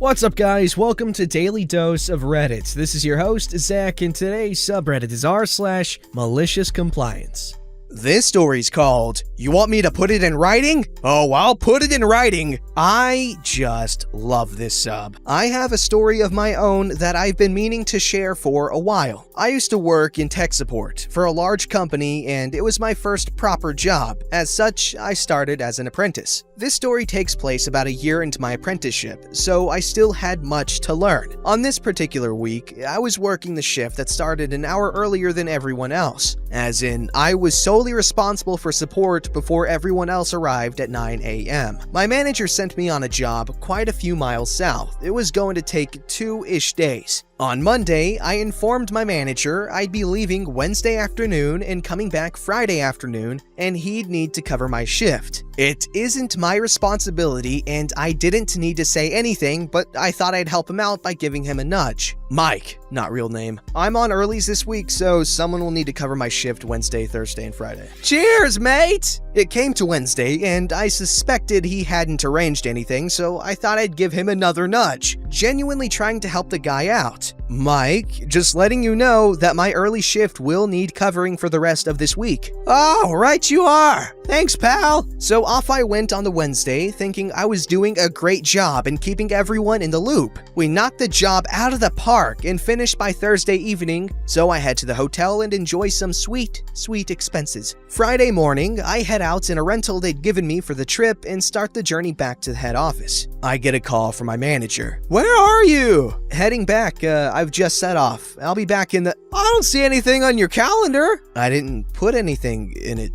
What's up, guys? Welcome to Daily Dose of Reddit. This is your host, Zach, and today's subreddit is r/MaliciousCompliance. This story's called, "You Want Me to Put It in Writing? Oh, I'll put it in writing." I just love this sub. I have a story of my own that I've been meaning to share for a while. I used to work in tech support for a large company, and it was my first proper job. As such, I started as an apprentice. This story takes place about a year into my apprenticeship, so I still had much to learn. On this particular week, I was working the shift that started an hour earlier than everyone else, as in, I was solely responsible for support before everyone else arrived at 9 a.m. My manager sent me on a job quite a few miles south. It was going to take 2-ish days. On Monday, I informed my manager I'd be leaving Wednesday afternoon and coming back Friday afternoon, and he'd need to cover my shift. It isn't my responsibility, and I didn't need to say anything, but I thought I'd help him out by giving him a nudge. Mike, not real name. I'm on earlies this week, so someone will need to cover my shift Wednesday, Thursday, and Friday. Cheers, mate! It came to Wednesday, and I suspected he hadn't arranged anything, so I thought I'd give him another nudge, genuinely trying to help the guy out. Mike, just letting you know that my early shift will need covering for the rest of this week. Oh, right you are. Thanks, pal. So off I went on the Wednesday, thinking I was doing a great job and keeping everyone in the loop. We knocked the job out of the park and finished by Thursday evening, so I head to the hotel and enjoy some sweet expenses. Friday morning, I head out in a rental they'd given me for the trip and start the journey back to the head office. I get a call from my manager. "Where are you?" "Heading back, I've just set off. I'll be back in the..." "I don't see anything on your calendar." "I didn't put anything in it.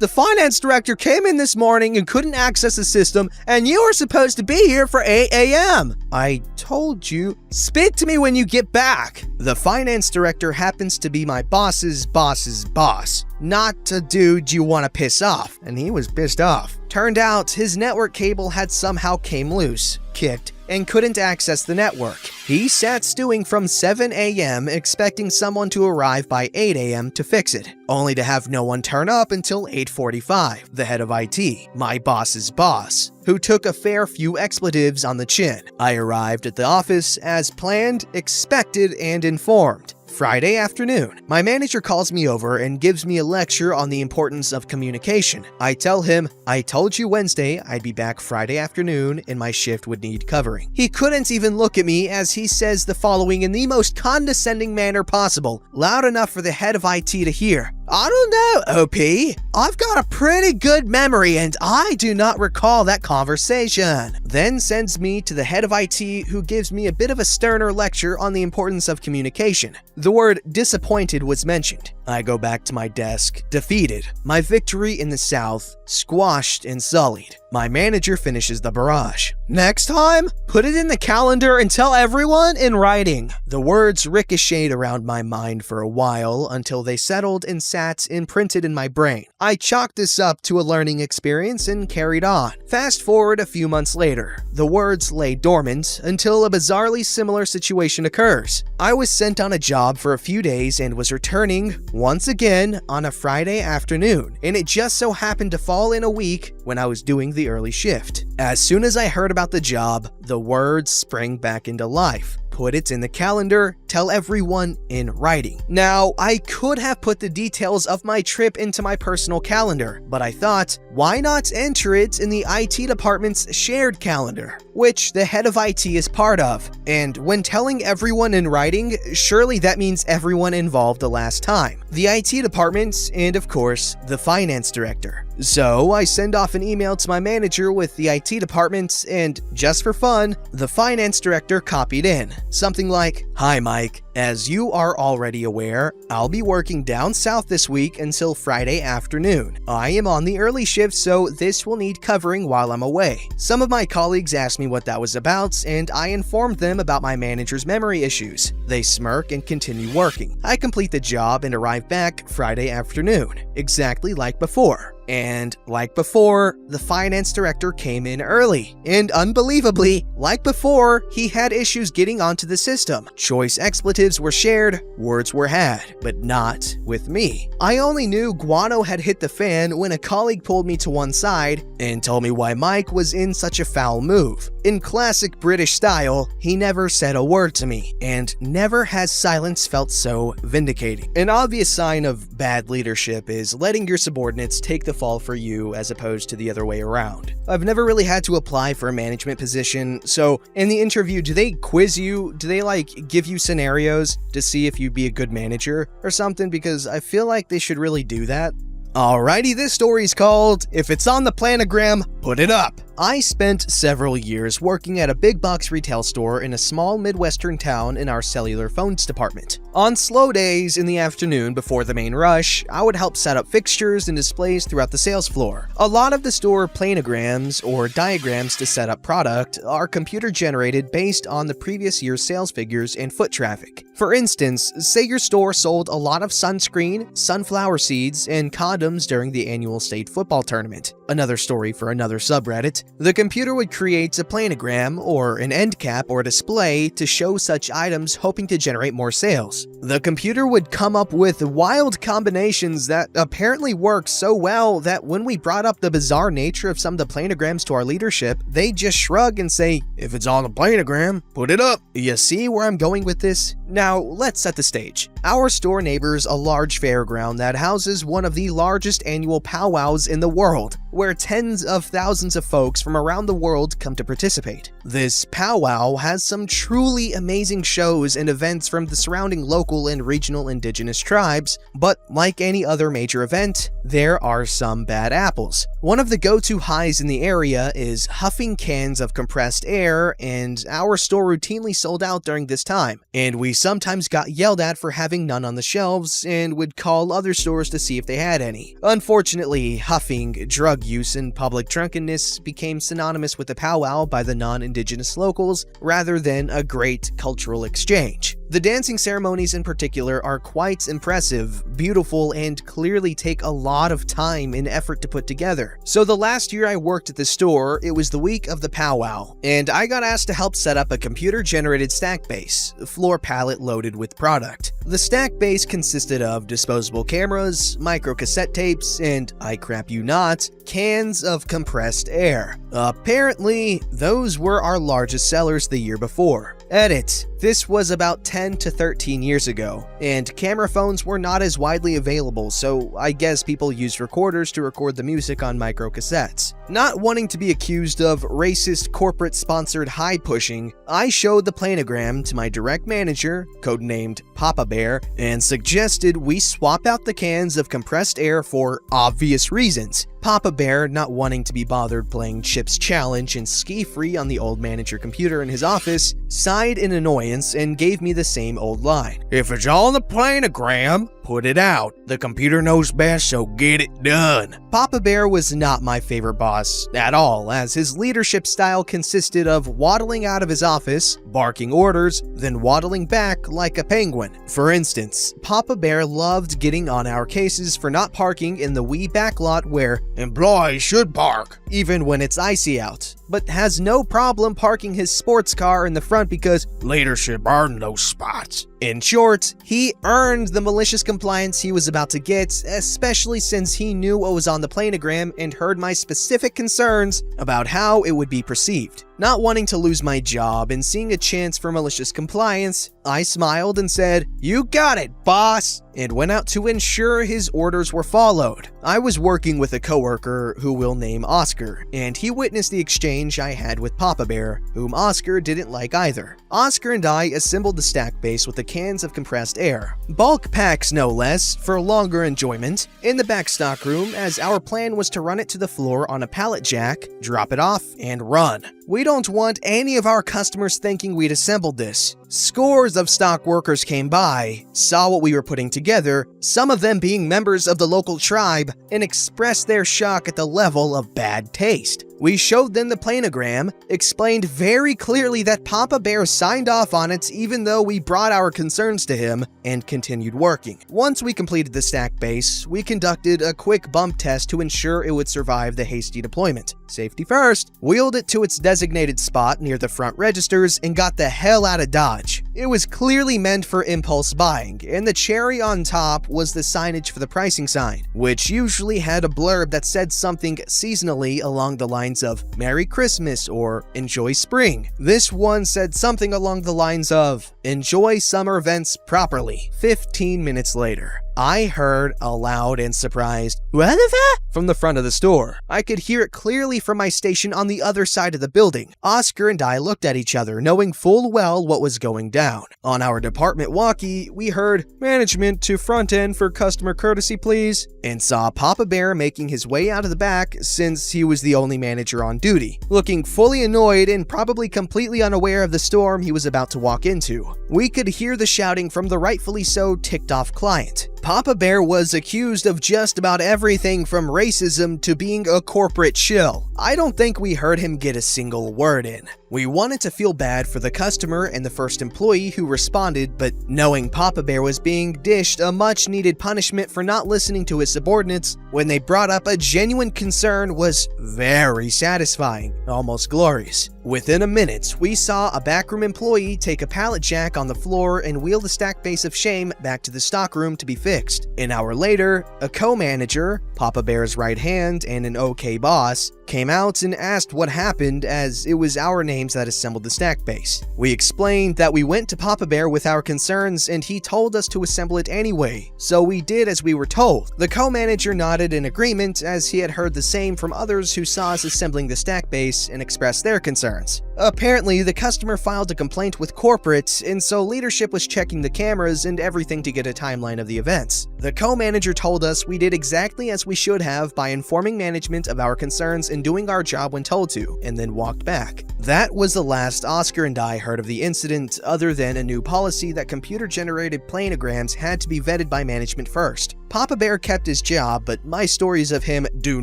The finance director came in this morning and couldn't access the system, and you were supposed to be here for 8 a.m. "I told you..." "Speak to me when you get back." The finance director happens to be my boss's boss. Not a dude you want to piss off, and he was pissed off. Turned out his network cable had somehow came loose, kicked, and couldn't access the network. He sat stewing from 7 a.m. expecting someone to arrive by 8 a.m. to fix it, only to have no one turn up until 8:45, the head of IT, my boss's boss, who took a fair few expletives on the chin. I arrived at the office as planned, expected, and informed. Friday afternoon, my manager calls me over and gives me a lecture on the importance of communication. I tell him, I told you Wednesday I'd be back Friday afternoon and my shift would need covering. He couldn't even look at me as he says the following in the most condescending manner possible, loud enough for the head of IT to hear. "I don't know, OP. I've got a pretty good memory and I do not recall that conversation." Then sends me to the head of IT, who gives me a bit of a sterner lecture on the importance of communication. The word disappointed was mentioned. I go back to my desk, defeated. My victory in the South, squashed and sullied. My manager finishes the barrage. "Next time, put it in the calendar and tell everyone in writing." The words ricocheted around my mind for a while until they settled and sat imprinted in my brain. I chalked this up to a learning experience and carried on. Fast forward a few months later. The words lay dormant until a bizarrely similar situation occurs. I was sent on a job for a few days and was returning, once again, on a Friday afternoon, and it just so happened to fall in a week when I was doing the early shift. As soon as I heard about the job, the words sprang back into life. Put it in the calendar, tell everyone in writing. Now, I could have put the details of my trip into my personal calendar, but I thought, why not enter it in the IT department's shared calendar, which the head of IT is part of. And when telling everyone in writing, surely that means everyone involved the last time. The IT department, and of course, the finance director. So I send off an email to my manager with the IT department, and just for fun, the finance director copied in. Something like, "Hi Mike, as you are already aware, I'll be working down south this week until Friday afternoon. I am on the early shift, so this will need covering while I'm away." Some of my colleagues asked me what that was about, and I informed them about my manager's memory issues. They smirk and continue working. I complete the job and arrive back Friday afternoon, exactly like before. And like before, the finance director came in early. And unbelievably, like before, he had issues getting onto the system. Choice expletives were shared, words were had, but not with me. I only knew guano had hit the fan when a colleague pulled me to one side and told me why Mike was in such a foul move. In classic British style, he never said a word to me, and never has silence felt so vindicating. An obvious sign of bad leadership is letting your subordinates take the fall for you as opposed to the other way around. I've never really had to apply for a management position, so in the interview, do they quiz you? Do they give you scenarios to see if you'd be a good manager or something? Because I feel like they should really do that. Alrighty, this story's called If It's on the Planogram, Put It Up. I spent several years working at a big box retail store in a small Midwestern town in our cellular phones department. On slow days in the afternoon before the main rush, I would help set up fixtures and displays throughout the sales floor. A lot of the store planograms, or diagrams to set up product, are computer generated based on the previous year's sales figures and foot traffic. For instance, say your store sold a lot of sunscreen, sunflower seeds, and condoms during the annual state football tournament. Another story for another subreddit. The computer would create a planogram, or an end cap or display, to show such items, hoping to generate more sales. The computer would come up with wild combinations that apparently worked so well that when we brought up the bizarre nature of some of the planograms to our leadership, they just shrug and say, "If it's on the planogram, put it up." You see where I'm going with this? Now, let's set the stage. Our store neighbors a large fairground that houses one of the largest annual powwows in the world, where tens of thousands of folks from around the world come to participate. This powwow has some truly amazing shows and events from the surrounding local and regional indigenous tribes, but like any other major event, there are some bad apples. One of the go-to highs in the area is huffing cans of compressed air, and our store routinely sold out during this time, and we sometimes got yelled at for having none on the shelves and would call other stores to see if they had any. Unfortunately, huffing, drug use, and public drunkenness became synonymous with the powwow by the non-indigenous locals rather than a great cultural exchange. The dancing ceremonies in particular are quite impressive, beautiful, and clearly take a lot of time and effort to put together. So the last year I worked at the store, it was the week of the powwow, and I got asked to help set up a computer-generated stack base, floor pallet loaded with product. The stack base consisted of disposable cameras, micro cassette tapes, and, I crap you not, cans of compressed air. Apparently, those were our largest sellers the year before. Edit. This was about 10 to 13 years ago, and camera phones were not as widely available, so I guess people used recorders to record the music on microcassettes. Not wanting to be accused of racist corporate-sponsored high-pushing, I showed the planogram to my direct manager, codenamed Papa Bear, and suggested we swap out the cans of compressed air for obvious reasons. Papa Bear, not wanting to be bothered playing Chip's Challenge and Ski Free on the old manager computer in his office, sighed in annoyance and gave me the same old line. "If it's on the planogram, put it out. The computer knows best, so get it done." Papa Bear was not my favorite boss at all, as his leadership style consisted of waddling out of his office, barking orders, then waddling back like a penguin. For instance, Papa Bear loved getting on our cases for not parking in the wee backlot where employees should park, even when it's icy out, but has no problem parking his sports car in the front because leadership earned those spots. In short, he earned the malicious compliance he was about to get, especially since he knew what was on the planogram and heard my specific concerns about how it would be perceived. Not wanting to lose my job and seeing a chance for malicious compliance, I smiled and said, "You got it, boss," and went out to ensure his orders were followed. I was working with a coworker who we'll name Oscar, and he witnessed the exchange I had with Papa Bear, whom Oscar didn't like either. Oscar and I assembled the stack base with the cans of compressed air. Bulk packs no less, for longer enjoyment, in the back stock room, as our plan was to run it to the floor on a pallet jack, drop it off, and run. We don't want any of our customers thinking we'd assembled this. Scores of stock workers came by, saw what we were putting together, some of them being members of the local tribe, and expressed their shock at the level of bad taste. We showed them the planogram, explained very clearly that Papa Bear signed off on it even though we brought our concerns to him, and continued working. Once we completed the stack base, we conducted a quick bump test to ensure it would survive the hasty deployment. Safety first, wheeled it to its designated spot near the front registers, and got the hell out of Dodge. It was clearly meant for impulse buying, and the cherry on top was the signage for the pricing sign, which usually had a blurb that said something seasonally along the lines of Merry Christmas or Enjoy Spring. This one said something along the lines of Enjoy summer events properly. 15 minutes later, I heard a loud and surprised "What the fuck?" from the front of the store. I could hear it clearly from my station on the other side of the building. Oscar and I looked at each other, knowing full well what was going down. On our department walkie, we heard "Management to front end for customer courtesy, please," and saw Papa Bear making his way out of the back since he was the only manager on duty, looking fully annoyed and probably completely unaware of the storm he was about to walk into. We could hear the shouting from the rightfully so ticked-off client. Papa Bear was accused of just about everything from racism to being a corporate shill. I don't think we heard him get a single word in. We wanted to feel bad for the customer and the first employee who responded, but knowing Papa Bear was being dished a much-needed punishment for not listening to his subordinates when they brought up a genuine concern was very satisfying, almost glorious. Within a minute, we saw a backroom employee take a pallet jack on the floor and wheel the stack base of shame back to the stockroom to be fixed. An hour later, a co-manager, Papa Bear's right hand and an OK boss, came out and asked what happened as it was our names that assembled the stack base. We explained that we went to Papa Bear with our concerns and he told us to assemble it anyway, so we did as we were told. The co-manager nodded in agreement as he had heard the same from others who saw us assembling the stack base and expressed their concerns. Apparently, the customer filed a complaint with corporate, and so leadership was checking the cameras and everything to get a timeline of the events. The co-manager told us we did exactly as we should have by informing management of our concerns and doing our job when told to, and then walked back. That was the last Oscar and I heard of the incident, other than a new policy that computer-generated planograms had to be vetted by management first. Papa Bear kept his job, but my stories of him do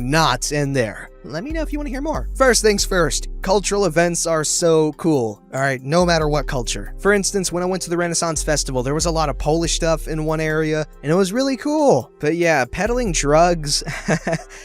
not end there. Let me know if you want to hear more. First things first, cultural events are so cool. Alright, no matter what culture. For instance, when I went to the Renaissance Festival, there was a lot of Polish stuff in one area, and it was really cool. But yeah, peddling drugs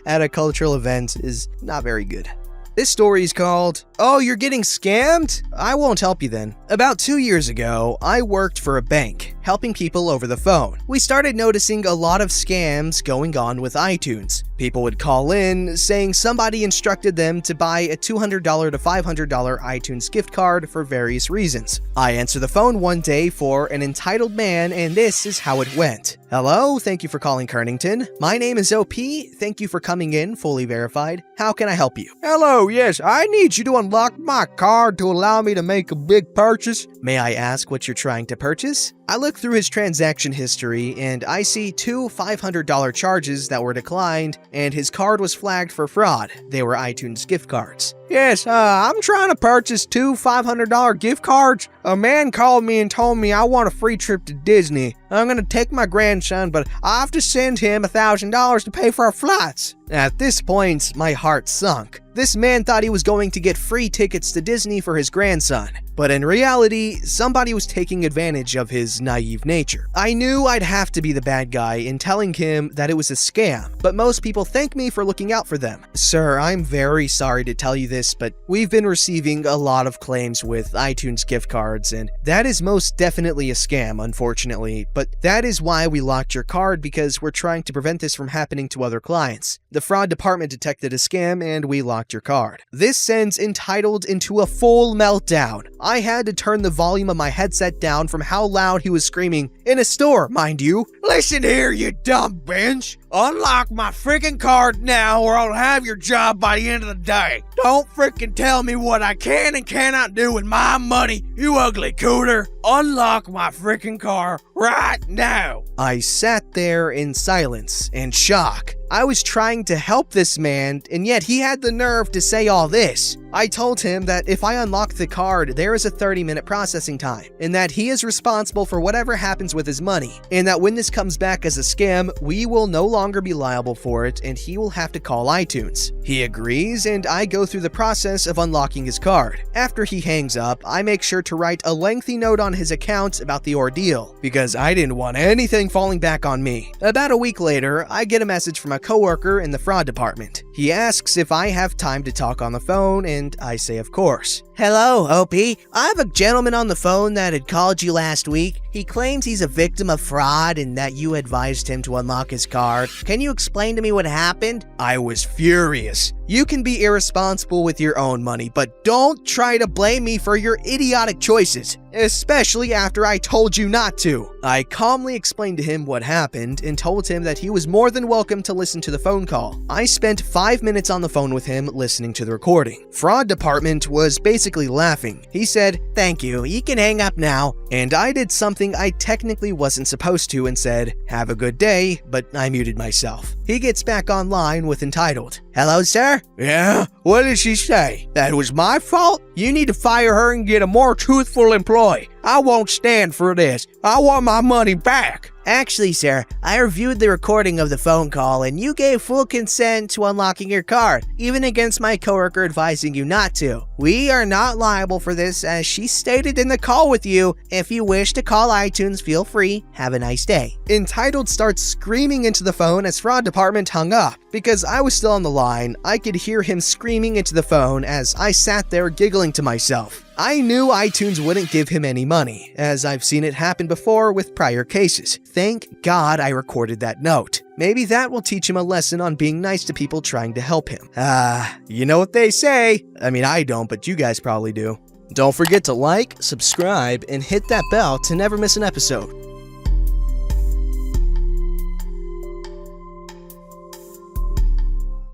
at a cultural event is not very good. This story is called, "Oh, you're getting scammed? I won't help you then." About 2 years ago, I worked for a bank, helping people over the phone. We started noticing a lot of scams going on with iTunes. People would call in saying somebody instructed them to buy a $200 to $500 iTunes gift card for various reasons. I answered the phone one day for an entitled man, and this is how it went. "Hello, thank you for calling Kernington. My name is OP. Thank you for coming in, fully verified. How can I help you?" "Hello, yes, I need you to unlock my card to allow me to make a big purchase." "May I ask what you're trying to purchase?" I look through his transaction history and I see 2 $500 charges that were declined, and his card was flagged for fraud. They were iTunes gift cards. "Yes, I'm trying to purchase 2 $500 gift cards. A man called me and told me I want a free trip to Disney. I'm going to take my grandson, but I have to send him $1,000 to pay for our flights." At this point, my heart sunk. This man thought he was going to get free tickets to Disney for his grandson, but in reality, somebody was taking advantage of his naive nature. I knew I'd have to be the bad guy in telling him that it was a scam, but most people thank me for looking out for them. "Sir, I'm very sorry to tell you this, but we've been receiving a lot of claims with iTunes gift cards, and that is most definitely a scam, unfortunately, but that is why we locked your card, because we're trying to prevent this from happening to other clients. The fraud department detected a scam and we locked your card." This sends Entitled into a full meltdown. I had to turn the volume of my headset down from how loud he was screaming, in a store, mind you. "Listen here, you dumb bench. Unlock my freaking card now or I'll have your job by the end of the day. Don't freaking tell me what I can and cannot do with my money, you ugly cooter. unlock my freaking car right now. I sat there in silence and shock. I was trying to help this man, and yet he had the nerve to say all this. I told him that if I unlock the card, there is a 30-minute processing time, and that he is responsible for whatever happens with his money, and that when this comes back as a scam, we will no longer be liable for it, and he will have to call iTunes. He agrees, and I go through the process of unlocking his card. After he hangs up, I make sure to write a lengthy note on his account about the ordeal, because I didn't want anything falling back on me. About a week later, I get a message from a coworker in the fraud department. He asks if I have time to talk on the phone, and I say of course. Hello, OP. I have a gentleman on the phone that had called you last week. He claims he's a victim of fraud and that you advised him to unlock his card. Can you explain to me what happened? I was furious. You can be irresponsible with your own money, but don't try to blame me for your idiotic choices, especially after I told you not to. I calmly explained to him what happened and told him that he was more than welcome to listen to the phone call. I spent 5 minutes on the phone with him listening to the recording. Fraud department was basically laughing. He said, "Thank you. You can hang up now." And I did something I technically wasn't supposed to and said, "Have a good day," but I muted myself. He gets back online with entitled, "Hello, sir?" Yeah? What did she say? That was my fault? You need to fire her and get a more truthful employee. I won't stand for this. I want my money back. Actually, sir, I reviewed the recording of the phone call and you gave full consent to unlocking your card, even against my coworker advising you not to. We are not liable for this, as she stated in the call with you. If you wish to call iTunes, feel free. Have a nice day. Entitled starts screaming into the phone as fraud department hung up. Because I was still on the line, I could hear him screaming into the phone as I sat there giggling to myself. I knew iTunes wouldn't give him any money, as I've seen it happen before with prior cases. Thank God I recorded that note. Maybe that will teach him a lesson on being nice to people trying to help him. You know what they say. I mean, I don't, but you guys probably do. Don't forget to like, subscribe, and hit that bell to never miss an episode.